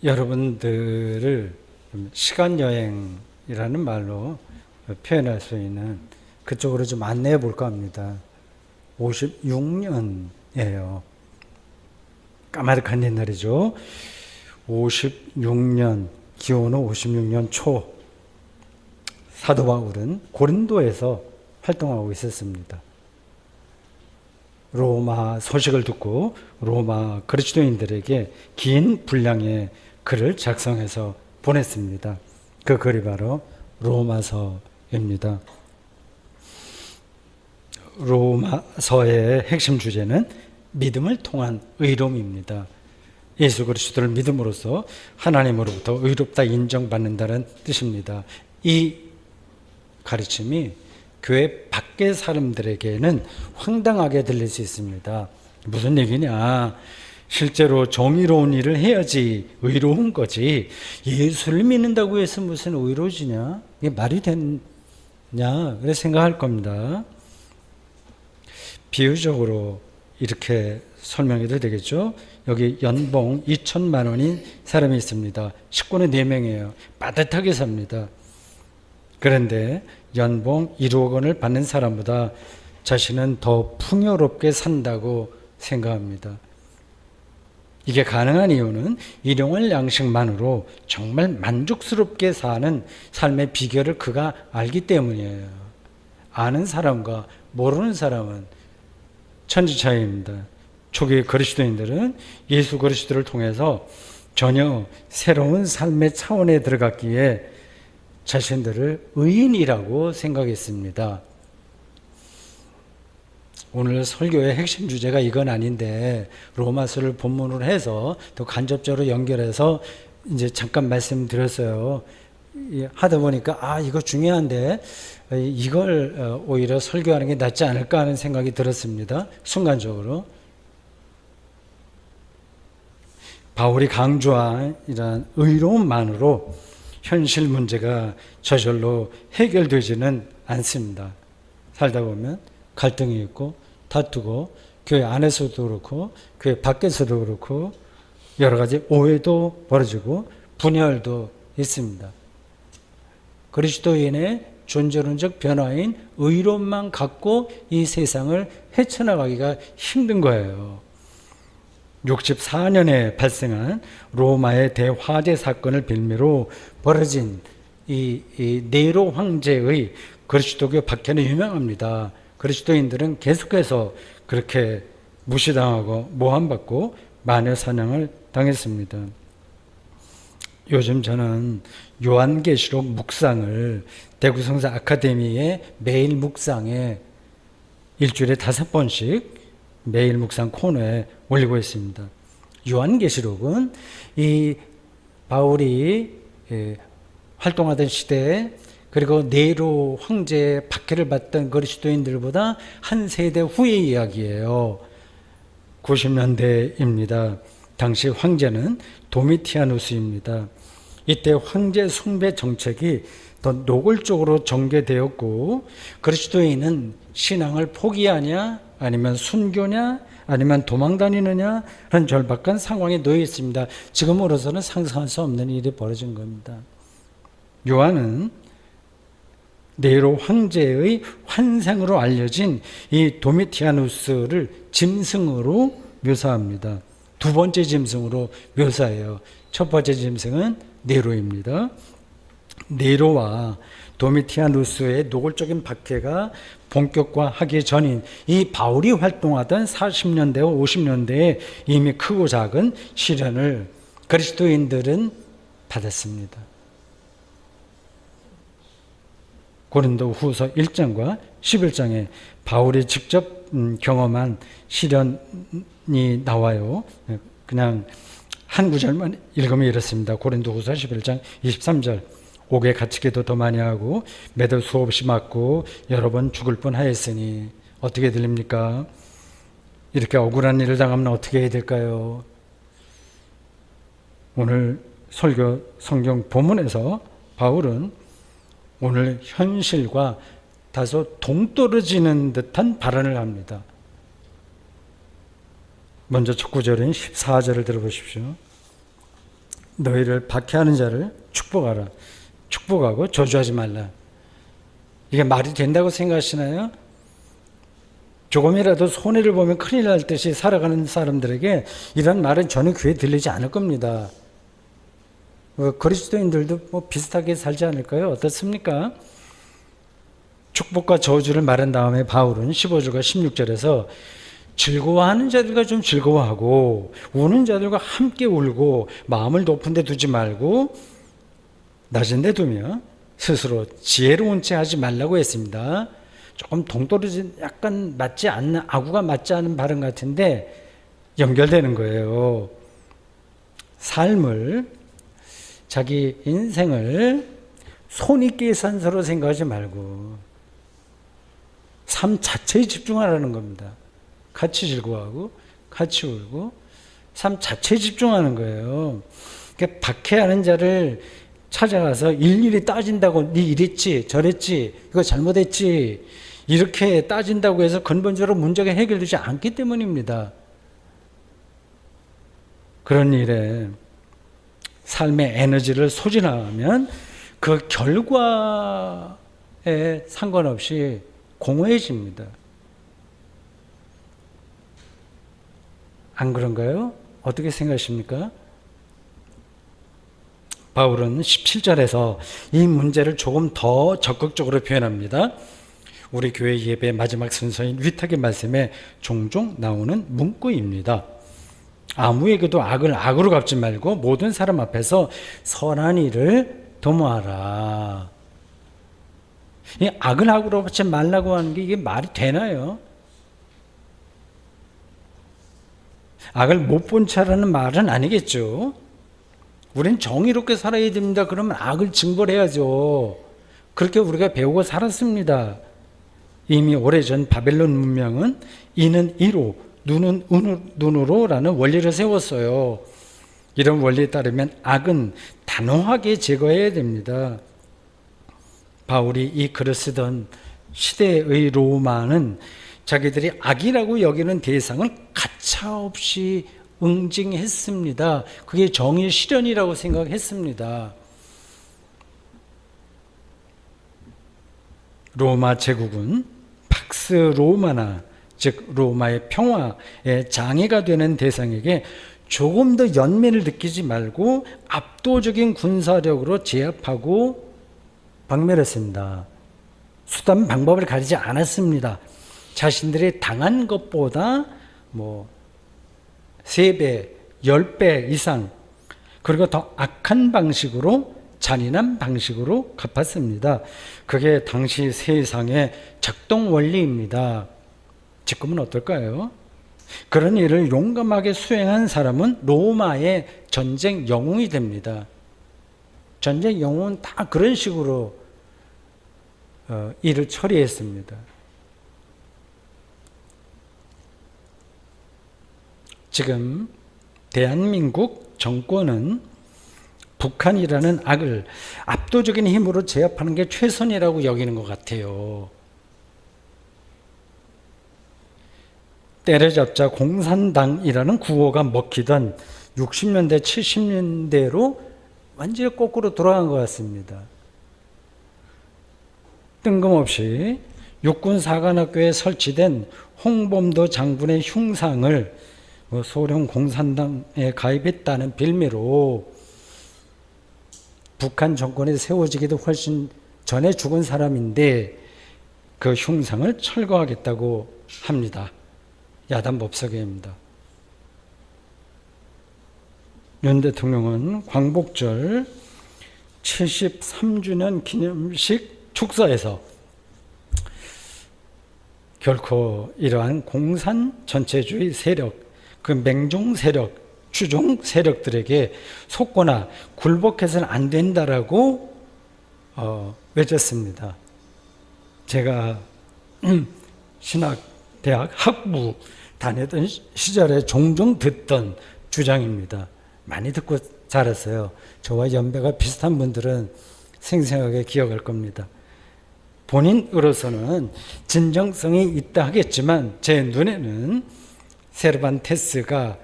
여러분들을 시간여행이라는 말로 표현할 수 있는 그쪽으로 좀 안내해 볼까 합니다. 56년이에요. 까마득한 옛날이죠. 56년, 기원후 56년 초, 사도 바울은 고린도에서 활동하고 있었습니다. 로마 소식을 듣고 로마 그리스도인들에게 긴 분량의 글을 작성해서 보냈습니다. 그 글이 바로 로마서입니다. 로마서의 핵심 주제는 믿음을 통한 의로움입니다. 예수 그리스도를 믿음으로써 하나님으로부터 의롭다 인정받는다는 뜻입니다. 이 가르침이 교회 밖의 사람들에게는 황당하게 들릴 수 있습니다. 무슨 얘기냐? 실제로 정의로운 일을 해야지 의로운 거지. 예수를 믿는다고 해서 무슨 의로워지냐? 이게 말이 되냐? 그래 생각할 겁니다. 비유적으로 이렇게 설명해도 되겠죠? 여기 연봉 2천만 원인 사람이 있습니다. 식구는 4명이에요. 빠듯하게 삽니다. 그런데 연봉 1억 원을 받는 사람보다 자신은 더 풍요롭게 산다고 생각합니다. 이게 가능한 이유는 일용할 양식만으로 정말 만족스럽게 사는 삶의 비결을 그가 알기 때문이에요. 아는 사람과 모르는 사람은 천지 차이입니다. 초기 그리스도인들은 예수 그리스도를 통해서 전혀 새로운 삶의 차원에 들어갔기에 자신들을 의인이라고 생각했습니다. 오늘 설교의 핵심 주제가 이건 아닌데 로마서를 본문으로 해서 또 간접적으로 연결해서 이제 잠깐 말씀드렸어요. 하다 보니까 이거 중요한데 이걸 오히려 설교하는 게 낫지 않을까 하는 생각이 들었습니다. 순간적으로. 바울이 강조한 이러한 의로움만으로 현실 문제가 저절로 해결되지는 않습니다. 살다 보면 갈등이 있고 다투고 교회 안에서도 그렇고 교회 밖에서도 그렇고 여러 가지 오해도 벌어지고 분열도 있습니다. 그리스도인의 존재론적 변화인 의로움만 갖고 이 세상을 헤쳐나가기가 힘든 거예요. 64년에 발생한 로마의 대화재 사건을 빌미로 벌어진 이 네로 황제의 그리스도교 박해는 유명합니다. 그리스도인들은 계속해서 그렇게 무시당하고 모함받고 마녀 사냥을 당했습니다. 요즘 저는 요한계시록 묵상을 대구성서 아카데미의 매일 묵상에 일주일에 5번씩 매일 묵상 코너에 올리고 있습니다. 요한계시록은 이 바울이 활동하던 시대에 그리고 네로 황제의 박해를 받던 그리스도인들보다 한 세대 후의 이야기예요. 90년대입니다. 당시 황제는 도미티아누스입니다. 이때 황제 숭배 정책이 더 노골적으로 전개되었고 그리스도인은 신앙을 포기하냐 아니면 순교냐 아니면 도망다니느냐 하는 절박한 상황에 놓여 있습니다. 지금으로서는 상상할 수 없는 일이 벌어진 겁니다. 요한은 네로 황제의 환상으로 알려진 이 도미티아누스를 짐승으로 묘사합니다. 두 번째 짐승으로 묘사해요. 첫 번째 짐승은 네로입니다. 네로와 도미티아누스의 노골적인 박해가 본격화하기 전인 이 바울이 활동하던 40년대와 50년대에 이미 크고 작은 시련을 그리스도인들은 받았습니다. 고린도 후서 1장과 11장에 바울이 직접 경험한 시련이 나와요. 그냥 한 구절만 읽으면 이렇습니다. 고린도 후서 11장 23절. 옥에 갇히기도 더 많이 하고 매도 수없이 맞고 여러 번 죽을 뻔하였으니 어떻게 들립니까? 이렇게 억울한 일을 당하면 어떻게 해야 될까요? 오늘 설교 성경 본문에서 바울은 오늘 현실과 다소 동떨어지는 듯한 발언을 합니다. 먼저 첫 구절인 14절을 들어보십시오. 너희를 박해하는 자를 축복하라. 축복하고 저주하지 말라. 이게 말이 된다고 생각하시나요? 조금이라도 손해를 보면 큰일 날 듯이 살아가는 사람들에게 이런 말은 전혀 귀에 들리지 않을 겁니다. 그리스도인들도 뭐 비슷하게 살지 않을까요? 어떻습니까? 축복과 저주를 말한 다음에 바울은 15절과 16절에서 즐거워하는 자들과 좀 즐거워하고 우는 자들과 함께 울고 마음을 높은 데 두지 말고 낮은 데 두며 스스로 지혜로운 채 하지 말라고 했습니다. 조금 동떨어진 약간 맞지 않는 아구가 맞지 않은 발음 같은데 연결되는 거예요. 삶을 자기 인생을 손익계산서로 생각하지 말고 삶 자체에 집중하라는 겁니다. 같이 즐거워하고 같이 울고 삶 자체에 집중하는 거예요. 그러니까 박해하는 자를 찾아가서 일일이 따진다고 네 이랬지 저랬지 이거 잘못했지 이렇게 따진다고 해서 근본적으로 문제가 해결되지 않기 때문입니다. 그런 일에 삶의 에너지를 소진하면 그 결과에 상관없이 공허해집니다. 안 그런가요? 어떻게 생각하십니까? 바울은 17절에서 이 문제를 조금 더 적극적으로 표현합니다. 우리 교회 예배 마지막 순서인 위탁의 말씀에 종종 나오는 문구입니다. 아무에게도 악을 악으로 갚지 말고 모든 사람 앞에서 선한 일을 도모하라. 이 악을 악으로 갚지 말라고 하는 게 이게 말이 되나요? 악을 못 본 차라는 말은 아니겠죠. 우린 정의롭게 살아야 됩니다. 그러면 악을 징벌해야죠. 그렇게 우리가 배우고 살았습니다. 이미 오래전 바벨론 문명은 이는 이로 눈은 눈으로 라는 원리를 세웠어요. 이런 원리에 따르면 악은 단호하게 제거해야 됩니다. 바울이 이 글을 쓰던 시대의 로마는 자기들이 악이라고 여기는 대상을 가차없이 응징했습니다. 그게 정의의 실현이라고 생각했습니다. 로마 제국은 팍스 로마나 즉 로마의 평화에 장애가 되는 대상에게 조금 더 연민을 느끼지 말고 압도적인 군사력으로 제압하고 박멸했습니다. 수단 방법을 가리지 않았습니다. 자신들이 당한 것보다 3배, 10배 이상 그리고 더 악한 방식으로 잔인한 방식으로 갚았습니다. 그게 당시 세상의 작동 원리입니다. 지금은 어떨까요? 그런 일을 용감하게 수행한 사람은 로마의 전쟁 영웅이 됩니다. 전쟁 영웅은 다 그런 식으로 일을 처리했습니다. 지금 대한민국 정권은 북한이라는 악을 압도적인 힘으로 제압하는 게 최선이라고 여기는 것 같아요. 때려잡자 공산당이라는 구호가 먹히던 60년대, 70년대로 완전히 거꾸로 돌아간 것 같습니다. 뜬금없이 육군사관학교에 설치된 홍범도 장군의 흉상을 소련 공산당에 가입했다는 빌미로 북한 정권이 세워지기도 훨씬 전에 죽은 사람인데 그 흉상을 철거하겠다고 합니다. 야단 법석회입니다. 윤 대통령은 광복절 73주년 기념식 축사에서 결코 이러한 공산 전체주의 세력, 그 맹종 세력, 추종 세력들에게 속거나 굴복해서는 안 된다라고 외쳤습니다. 제가 신학대학 학부 다니던 시절에 종종 듣던 주장입니다. 많이 듣고 자랐어요. 저와 연배가 비슷한 분들은 생생하게 기억할 겁니다. 본인으로서는 진정성이 있다 하겠지만 제 눈에는 세르반테스가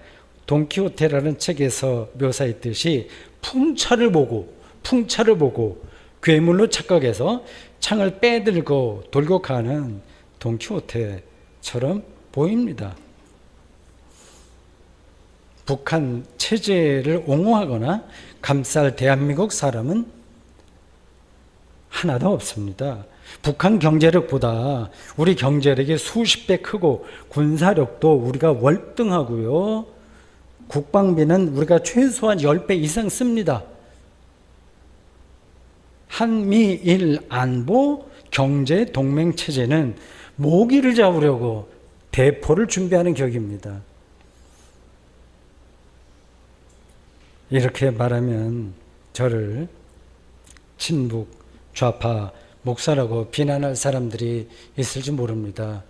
돈키호테라는 책에서 묘사했듯이 풍차를 보고 괴물로 착각해서 창을 빼들고 돌격하는 돈키호테처럼 보입니다. 북한 체제를 옹호하거나 감쌀 대한민국 사람은 하나도 없습니다. 북한 경제력보다 우리 경제력이 수십 배 크고 군사력도 우리가 월등하고요. 국방비는 우리가 최소한 10배 이상 씁니다. 한미일 안보 경제 동맹 체제는 모기를 잡으려고 대포를 준비하는 격입니다. 이렇게 말하면 저를 친북 좌파 목사라고 비난할 사람들이 있을지 모릅니다.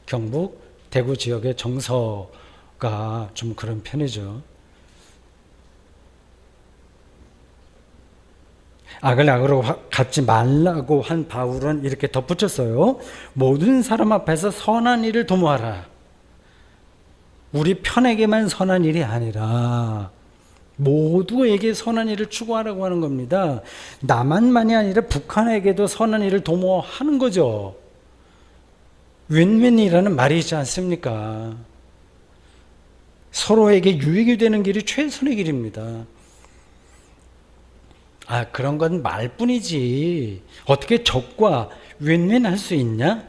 경북 대구 지역의 정서가 좀 그런 편이죠. 악을 악으로 갚지 말라고 한 바울은 이렇게 덧붙였어요. 모든 사람 앞에서 선한 일을 도모하라. 우리 편에게만 선한 일이 아니라 모두에게 선한 일을 추구하라고 하는 겁니다. 남한만이 아니라 북한에게도 선한 일을 도모하는 거죠. 윈윈이라는 말이 있지 않습니까? 서로에게 유익이 되는 길이 최선의 길입니다. 그런 건 말뿐이지. 어떻게 적과 윈윈할 수 있냐?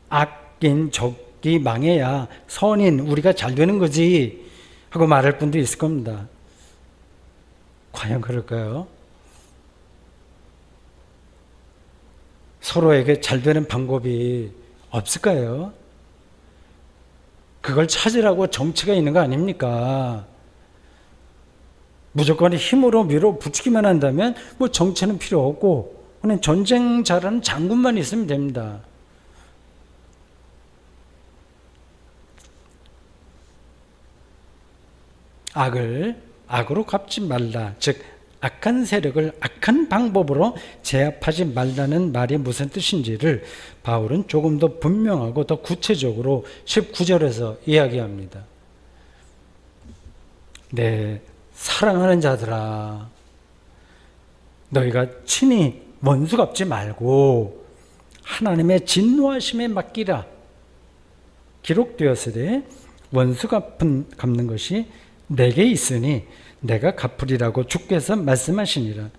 악인 적이 망해야 선인 우리가 잘 되는 거지 하고 말할 분도 있을 겁니다. 과연 그럴까요? 서로에게 잘 되는 방법이 없을까요? 그걸 찾으라고 정치가 있는 거 아닙니까? 무조건 힘으로 밀어붙이기만 한다면 뭐 정치는 필요 없고 그냥 전쟁 잘하는 장군만 있으면 됩니다. 악으로 갚지 말라. 즉 악한 세력을 악한 방법으로 제압하지 말라는 말이 무슨 뜻인지를 바울은 조금 더 분명하고 더 구체적으로 19절에서 이야기합니다. 네, 사랑하는 자들아, 너희가 친히 원수 갚지 말고 하나님의 진노하심에 맡기라. 기록되었으되 원수 갚는 것이 내게 있으니 내가 갚으리라고 주께서 말씀하시니라.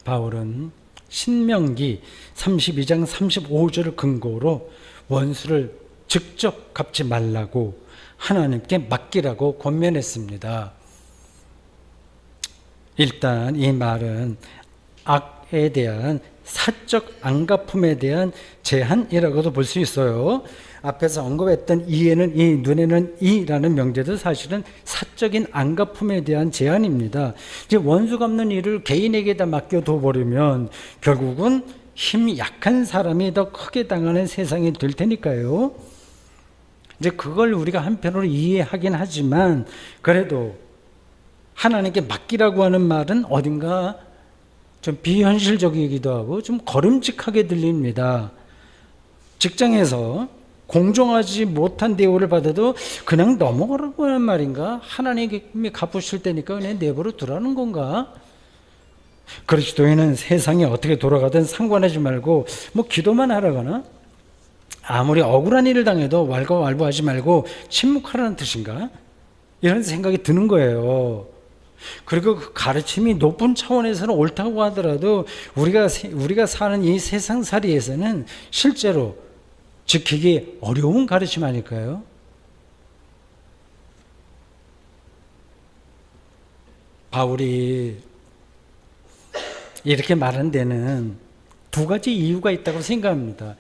바울은 신명기 32장 35절을 근거로 원수를 직접 갚지 말라고 하나님께 맡기라고 권면했습니다. 일단 이 말은 악에 대한 사적 안갚음에 대한 제한이라고도 볼 수 있어요. 앞에서 언급했던 이에는 이, 눈에는 이라는 명제도 사실은 사적인 안갚음에 대한 제한입니다. 이제 원수 갚는 일을 개인에게다 맡겨둬 버리면 결국은 힘이 약한 사람이 더 크게 당하는 세상이 될 테니까요. 이제 그걸 우리가 한편으로 이해하긴 하지만 그래도 하나님께 맡기라고 하는 말은 어딘가 좀 비현실적이기도 하고 좀 거름직하게 들립니다. 직장에서 공정하지 못한 대우를 받아도 그냥 넘어가라고 하는 말인가? 하나님이 갚으실 테니까 그냥 내버려 두라는 건가? 그리스도인은 세상이 어떻게 돌아가든 상관하지 말고 뭐 기도만 하라거나 아무리 억울한 일을 당해도 왈가왈부하지 말고 침묵하라는 뜻인가? 이런 생각이 드는 거예요. 그리고 그 가르침이 높은 차원에서는 옳다고 하더라도 우리가 사는 이 세상살이에서는 실제로 지키기 어려운 가르침 아닐까요? 바울이 이렇게 말한 데는 두 가지 이유가 있다고 생각합니다.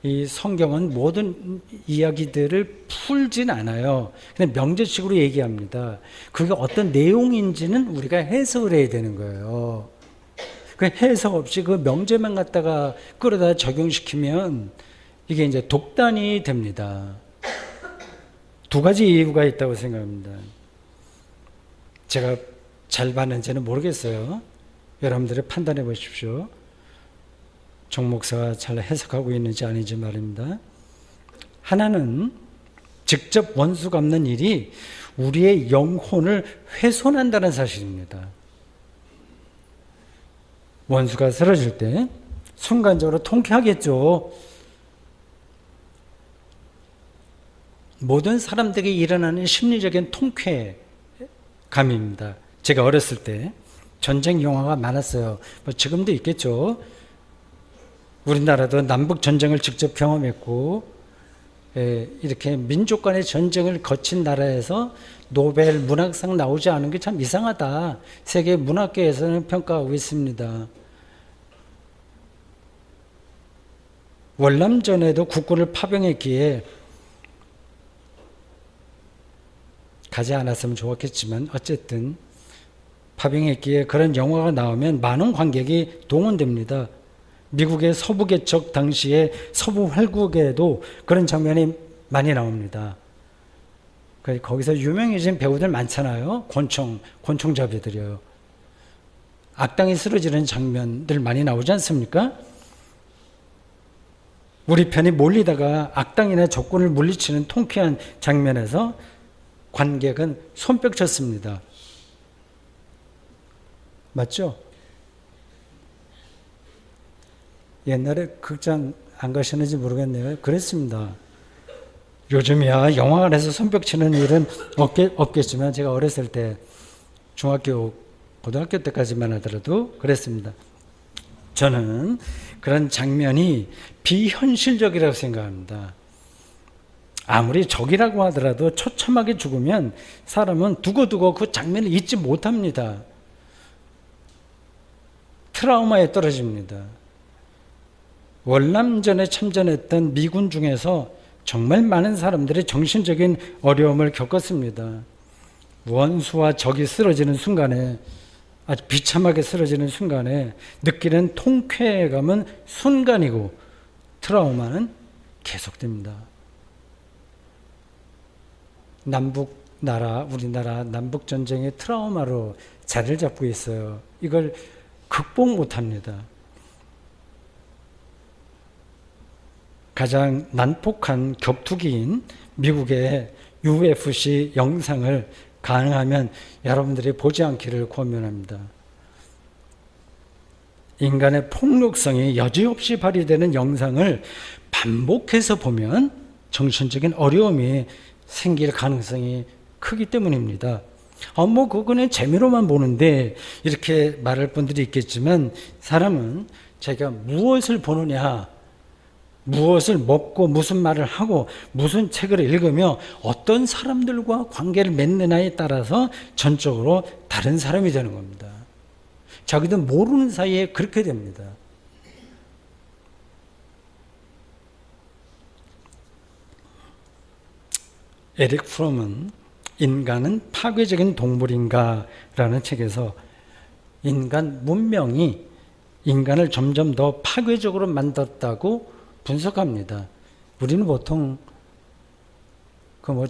이 성경은 모든 이야기들을 풀진 않아요. 그냥 명제식으로 얘기합니다. 그게 어떤 내용인지는 우리가 해석을 해야 되는 거예요. 그 해석 없이 그 명제만 갖다가 끌어다 적용시키면 이게 이제 독단이 됩니다. 두 가지 이유가 있다고 생각합니다. 제가 잘 봤는지는 모르겠어요. 여러분들이 판단해 보십시오. 정 목사가 잘 해석하고 있는지 아닌지 말입니다. 하나는 직접 원수 갚는 일이 우리의 영혼을 훼손한다는 사실입니다. 원수가 쓰러질 때 순간적으로 통쾌하겠죠. 모든 사람들에게 일어나는 심리적인 통쾌감입니다. 제가 어렸을 때 전쟁 영화가 많았어요. 뭐 지금도 있겠죠. 우리나라도 남북 전쟁을 직접 경험했고, 이렇게 민족 간의 전쟁을 거친 나라에서 노벨 문학상 나오지 않은 게 참 이상하다. 세계 문학계에서는 평가하고 있습니다. 월남전에도 국군을 파병했기에 가지 않았으면 좋았겠지만 어쨌든 파병했기에 그런 영화가 나오면 많은 관객이 동원됩니다. 미국의 서부 개척 당시에 서부 활국에도 그런 장면이 많이 나옵니다. 거기서 유명해진 배우들 많잖아요. 권총잡이들이요. 악당이 쓰러지는 장면들 많이 나오지 않습니까? 우리 편이 몰리다가 악당이나 적군을 물리치는 통쾌한 장면에서 관객은 손뼉쳤습니다. 맞죠? 옛날에 극장 안 가시는지 모르겠네요. 그랬습니다. 요즘이야 영화관에서 손뼉치는 일은 없겠지만 제가 어렸을 때 중학교, 고등학교 때까지만 하더라도 그랬습니다. 저는 그런 장면이 비현실적이라고 생각합니다. 아무리 적이라고 하더라도 처참하게 죽으면 사람은 두고두고 그 장면을 잊지 못합니다. 트라우마에 떨어집니다. 월남전에 참전했던 미군 중에서 정말 많은 사람들이 정신적인 어려움을 겪었습니다. 원수와 적이 쓰러지는 순간에, 아주 비참하게 쓰러지는 순간에 느끼는 통쾌감은 순간이고 트라우마는 계속됩니다. 우리나라 남북전쟁의 트라우마로 자리를 잡고 있어요. 이걸 극복 못합니다. 가장 난폭한 격투기인 미국의 UFC 영상을 가능하면 여러분들이 보지 않기를 권면합니다. 인간의 폭력성이 여지없이 발휘되는 영상을 반복해서 보면 정신적인 어려움이 생길 가능성이 크기 때문입니다. 그거는 재미로만 보는데 이렇게 말할 분들이 있겠지만 사람은 자기가 무엇을 보느냐, 무엇을 먹고 무슨 말을 하고 무슨 책을 읽으며 어떤 사람들과 관계를 맺느냐에 따라서 전적으로 다른 사람이 되는 겁니다. 자기도 모르는 사이에 그렇게 됩니다. 에릭 프롬은 인간은 파괴적인 동물인가? 라는 책에서 인간 문명이 인간을 점점 더 파괴적으로 만들었다고 분석합니다. 우리는 보통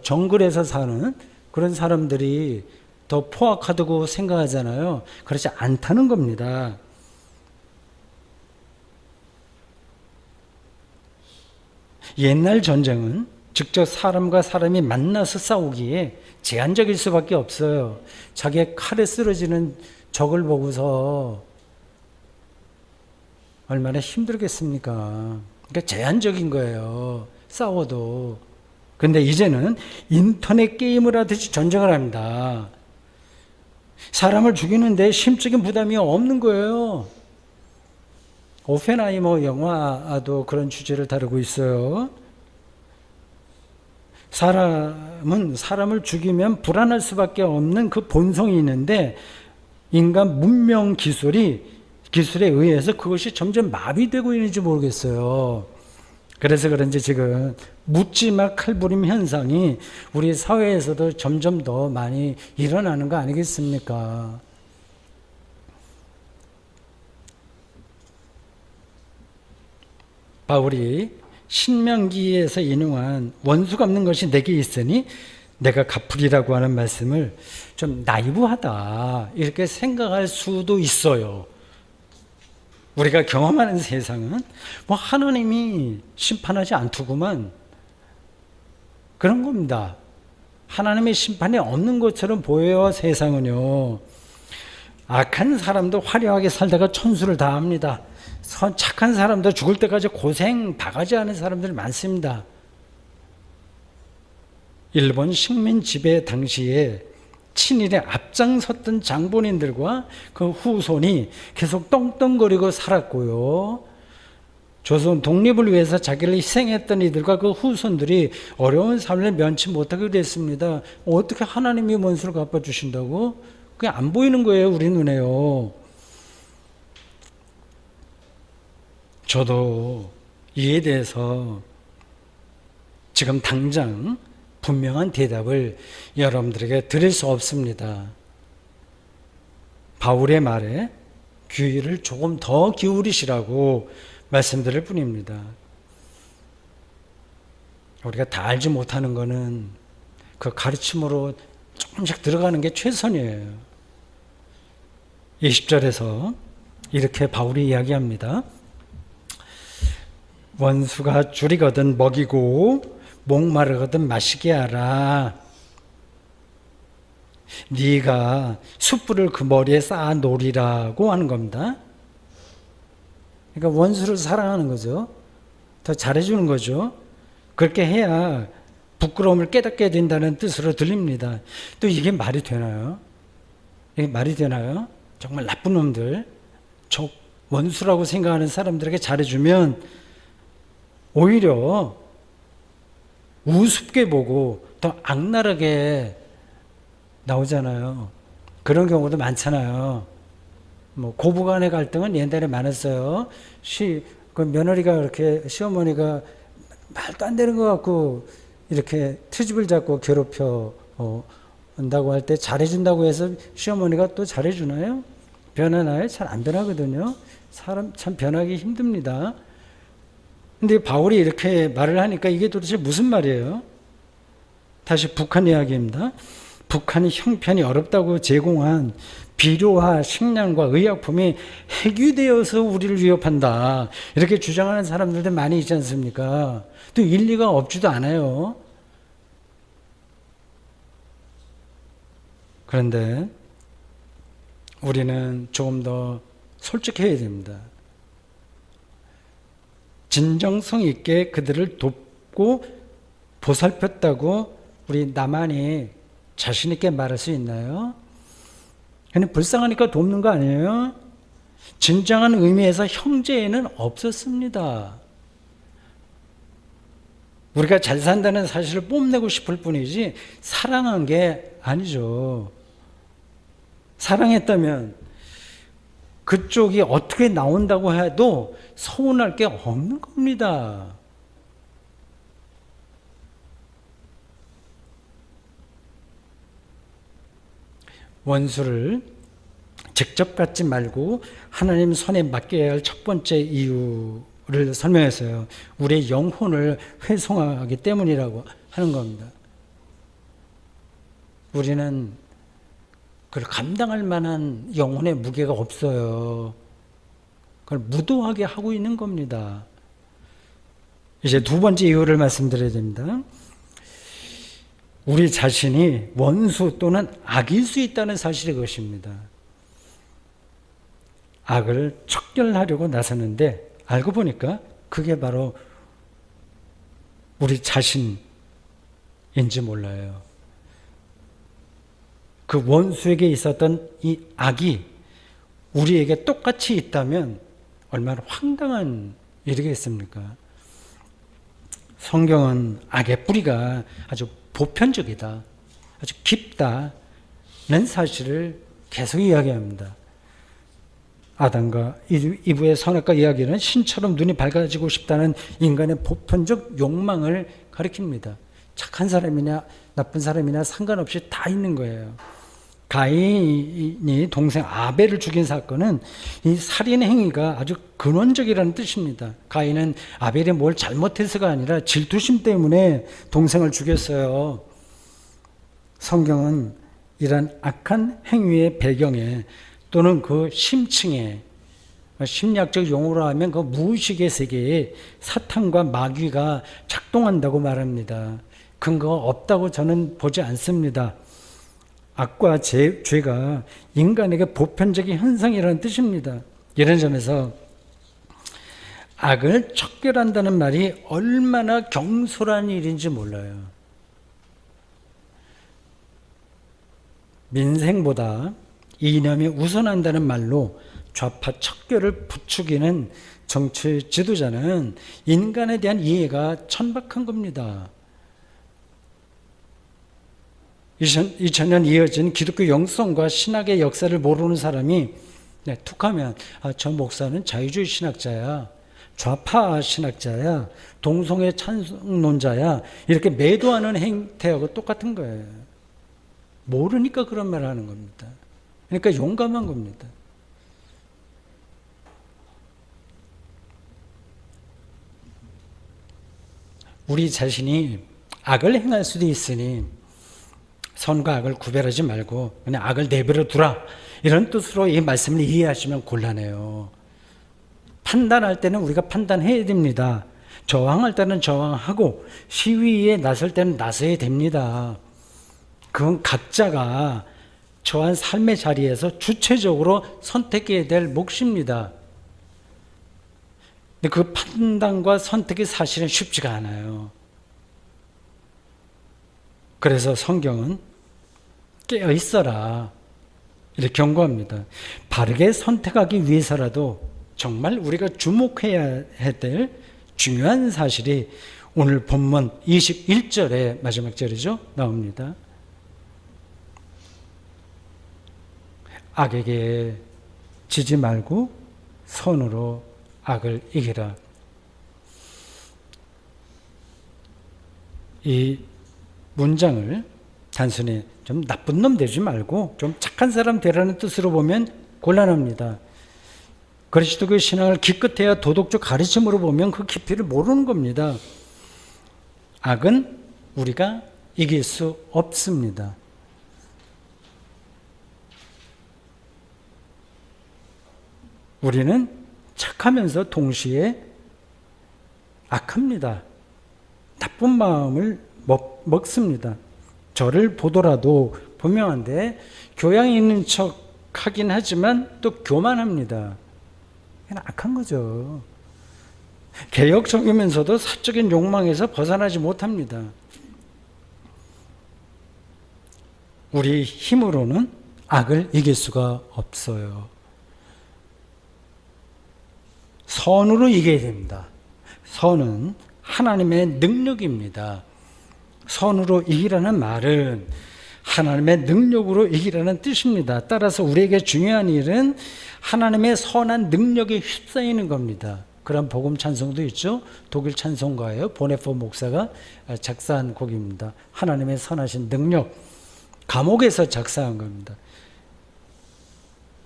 정글에서 사는 그런 사람들이 더 포악하다고 생각하잖아요. 그렇지 않다는 겁니다. 옛날 전쟁은 직접 사람과 사람이 만나서 싸우기에 제한적일 수밖에 없어요. 자기의 칼에 쓰러지는 적을 보고서 얼마나 힘들겠습니까? 그러니까 제한적인 거예요. 싸워도. 근데 이제는 인터넷 게임을 하듯이 전쟁을 합니다. 사람을 죽이는데 심적인 부담이 없는 거예요. 오펜하이머 영화도 그런 주제를 다루고 있어요. 사람은 사람을 죽이면 불안할 수밖에 없는 그 본성이 있는데 인간 문명 기술에 의해서 그것이 점점 마비되고 있는지 모르겠어요. 그래서 그런지 지금 묻지마 칼부림 현상이 우리 사회에서도 점점 더 많이 일어나는 거 아니겠습니까? 바울이 신명기에서 인용한 원수 갚는 것이 내게 있으니 내가 갚으리라고 하는 말씀을 좀 나이브하다 이렇게 생각할 수도 있어요. 우리가 경험하는 세상은 하나님이 심판하지 않더구만 그런 겁니다. 하나님의 심판이 없는 것처럼 보여요. 세상은요. 악한 사람도 화려하게 살다가 천수를 다합니다. 착한 사람도 죽을 때까지 고생 바가지 하는 사람들이 많습니다. 일본 식민 지배 당시에 친일에 앞장섰던 장본인들과 그 후손이 계속 떵떵거리고 살았고요. 조선 독립을 위해서 자기를 희생했던 이들과 그 후손들이 어려운 삶을 면치 못하게 됐습니다. 어떻게 하나님이 원수를 갚아주신다고? 그게 안 보이는 거예요, 우리 눈에요. 저도 이에 대해서 지금 당장 분명한 대답을 여러분들에게 드릴 수 없습니다. 바울의 말에 귀를 조금 더 기울이시라고 말씀드릴 뿐입니다. 우리가 다 알지 못하는 것은 그 가르침으로 조금씩 들어가는 게 최선이에요. 20절에서 이렇게 바울이 이야기합니다. 원수가 줄이거든 먹이고 목마르거든 마시게 하라. 네가 숯불을 그 머리에 쌓아 놓으리라고 하는 겁니다. 그러니까 원수를 사랑하는 거죠. 더 잘해주는 거죠. 그렇게 해야 부끄러움을 깨닫게 된다는 뜻으로 들립니다. 또 이게 말이 되나요? 이게 말이 되나요? 정말 나쁜 놈들, 저 원수라고 생각하는 사람들에게 잘해주면 오히려 우습게 보고 더 악랄하게 나오잖아요. 그런 경우도 많잖아요. 뭐 고부간의 갈등은 옛날에 많았어요. 그 며느리가 그렇게 시어머니가 말도 안 되는 것 같고 이렇게 트집을 잡고 괴롭혀 온다고 할 때 잘해준다고 해서 시어머니가 또 잘해주나요? 변하나요? 잘 안 변하거든요. 사람 참 변하기 힘듭니다. 근데 바울이 이렇게 말을 하니까 이게 도대체 무슨 말이에요? 다시 북한 이야기입니다. 북한이 형편이 어렵다고 제공한 비료와 식량과 의약품이 해규되어서 우리를 위협한다. 이렇게 주장하는 사람들도 많이 있지 않습니까? 또 일리가 없지도 않아요. 그런데 우리는 조금 더 솔직해야 됩니다. 진정성 있게 그들을 돕고 보살폈다고 우리 나만이 자신 있게 말할 수 있나요? 그냥 불쌍하니까 돕는 거 아니에요? 진정한 의미에서 형제애는 없었습니다. 우리가 잘 산다는 사실을 뽐내고 싶을 뿐이지 사랑한 게 아니죠. 사랑했다면 그쪽이 어떻게 나온다고 해도 서운할 게 없는 겁니다. 원수를 직접 갖지 말고 하나님 손에 맡겨야 할 첫 번째 이유를 설명했어요. 우리의 영혼을 회송하기 때문이라고 하는 겁니다. 우리는 그걸 감당할 만한 영혼의 무게가 없어요. 그걸 무도하게 하고 있는 겁니다. 이제 두 번째 이유를 말씀드려야 됩니다. 우리 자신이 원수 또는 악일 수 있다는 사실이 그것입니다. 악을 척결하려고 나서는데 알고 보니까 그게 바로 우리 자신인지 몰라요. 그 원수에게 있었던 이 악이 우리에게 똑같이 있다면 얼마나 황당한 일이겠습니까? 성경은 악의 뿌리가 아주 보편적이다, 아주 깊다는 사실을 계속 이야기합니다. 아담과 이브의 선악과 이야기는 신처럼 눈이 밝아지고 싶다는 인간의 보편적 욕망을 가리킵니다. 착한 사람이냐 나쁜 사람이냐 상관없이 다 있는 거예요. 가인이 동생 아벨을 죽인 사건은 이 살인 행위가 아주 근원적이라는 뜻입니다. 가인은 아벨이 뭘 잘못해서가 아니라 질투심 때문에 동생을 죽였어요. 성경은 이런 악한 행위의 배경에 또는 그 심층에, 심리학적 용어로 하면 그 무의식의 세계에 사탄과 마귀가 작동한다고 말합니다. 근거 없다고 저는 보지 않습니다. 악과 죄가 인간에게 보편적인 현상이라는 뜻입니다. 이런 점에서 악을 척결한다는 말이 얼마나 경솔한 일인지 몰라요. 민생보다 이념이 우선한다는 말로 좌파 척결을 부추기는 정치 지도자는 인간에 대한 이해가 천박한 겁니다. 2000년 이어진 기독교 영성과 신학의 역사를 모르는 사람이 툭하면 저 목사는 자유주의 신학자야, 좌파 신학자야, 동성애 찬성론자야, 이렇게 매도하는 행태하고 똑같은 거예요. 모르니까 그런 말을 하는 겁니다. 그러니까 용감한 겁니다. 우리 자신이 악을 행할 수도 있으니 선과 악을 구별하지 말고 그냥 악을 내버려 두라, 이런 뜻으로 이 말씀을 이해하시면 곤란해요. 판단할 때는 우리가 판단해야 됩니다. 저항할 때는 저항하고 시위에 나설 때는 나서야 됩니다. 그건 각자가 저한 삶의 자리에서 주체적으로 선택해야 될 몫입니다. 근데 그 판단과 선택이 사실은 쉽지가 않아요. 그래서 성경은 깨어 있어라 이렇게 경고합니다. 바르게 선택하기 위해서라도 정말 우리가 주목해야 될 중요한 사실이 오늘 본문 21절의 마지막 절이죠. 나옵니다. 악에게 지지 말고 선으로 악을 이기라. 이 문장을 단순히 좀 나쁜 놈 되지 말고 좀 착한 사람 되라는 뜻으로 보면 곤란합니다. 그리스도의 신앙을 기껏해야 도덕적 가르침으로 보면 그 깊이를 모르는 겁니다. 악은 우리가 이길 수 없습니다. 우리는 착하면서 동시에 악합니다. 나쁜 마음을 먹습니다. 저를 보더라도 분명한데 교양이 있는 척 하긴 하지만 또 교만합니다. 그냥 악한 거죠. 개혁적이면서도 사적인 욕망에서 벗어나지 못합니다. 우리 힘으로는 악을 이길 수가 없어요. 선으로 이겨야 됩니다. 선은 하나님의 능력입니다. 선으로 이기라는 말은 하나님의 능력으로 이기라는 뜻입니다. 따라서 우리에게 중요한 일은 하나님의 선한 능력에 휩싸이는 겁니다. 그런 복음 찬송도 있죠. 독일 찬송가예요. 보네포 목사가 작사한 곡입니다. 하나님의 선하신 능력, 감옥에서 작사한 겁니다.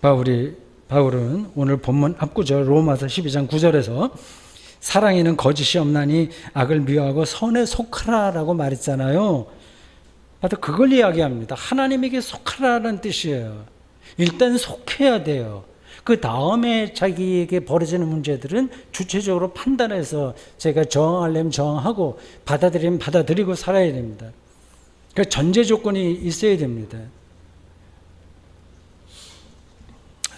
바울은 오늘 본문 앞구절 로마서 12장 9절에서 사랑에는 거짓이 없나니 악을 미워하고 선에 속하라라고 말했잖아요. 바로 그걸 이야기합니다. 하나님에게 속하라는 뜻이에요. 일단 속해야 돼요. 그 다음에 자기에게 벌어지는 문제들은 주체적으로 판단해서 제가 저항하려면 저항하고 받아들이면 받아들이고 살아야 됩니다. 그 전제 조건이 있어야 됩니다.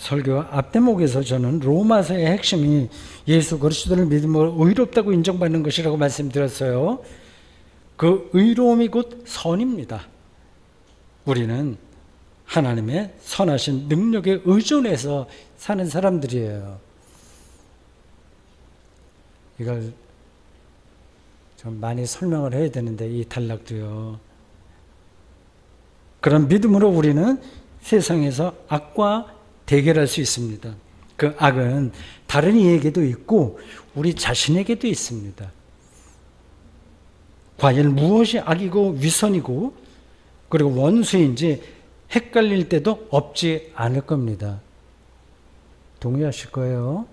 설교 앞대목에서 저는 로마서의 핵심이 예수 그리스도를 믿음으로 의롭다고 인정받는 것이라고 말씀드렸어요. 그 의로움이 곧 선입니다. 우리는 하나님의 선하신 능력에 의존해서 사는 사람들이에요. 이걸 좀 많이 설명을 해야 되는데 이 단락도요. 그런 믿음으로 우리는 세상에서 악과 대결할 수 있습니다. 그 악은 다른 이에게도 있고 우리 자신에게도 있습니다. 과연 무엇이 악이고 위선이고 그리고 원수인지 헷갈릴 때도 없지 않을 겁니다. 동의하실 거예요.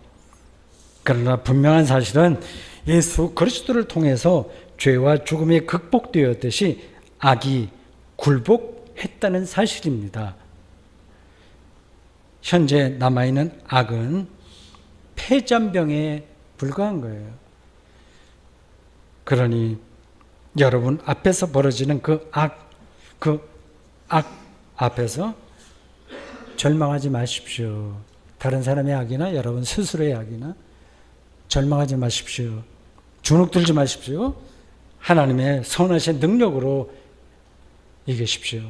그러나 분명한 사실은 예수 그리스도를 통해서 죄와 죽음이 극복되었듯이 악이 굴복했다는 사실입니다. 현재 남아있는 악은 폐잔병에 불과한 거예요. 그러니 여러분 앞에서 벌어지는 그 악 앞에서 절망하지 마십시오. 다른 사람의 악이나 여러분 스스로의 악이나 절망하지 마십시오. 주눅들지 마십시오. 하나님의 선하신 능력으로 이기십시오.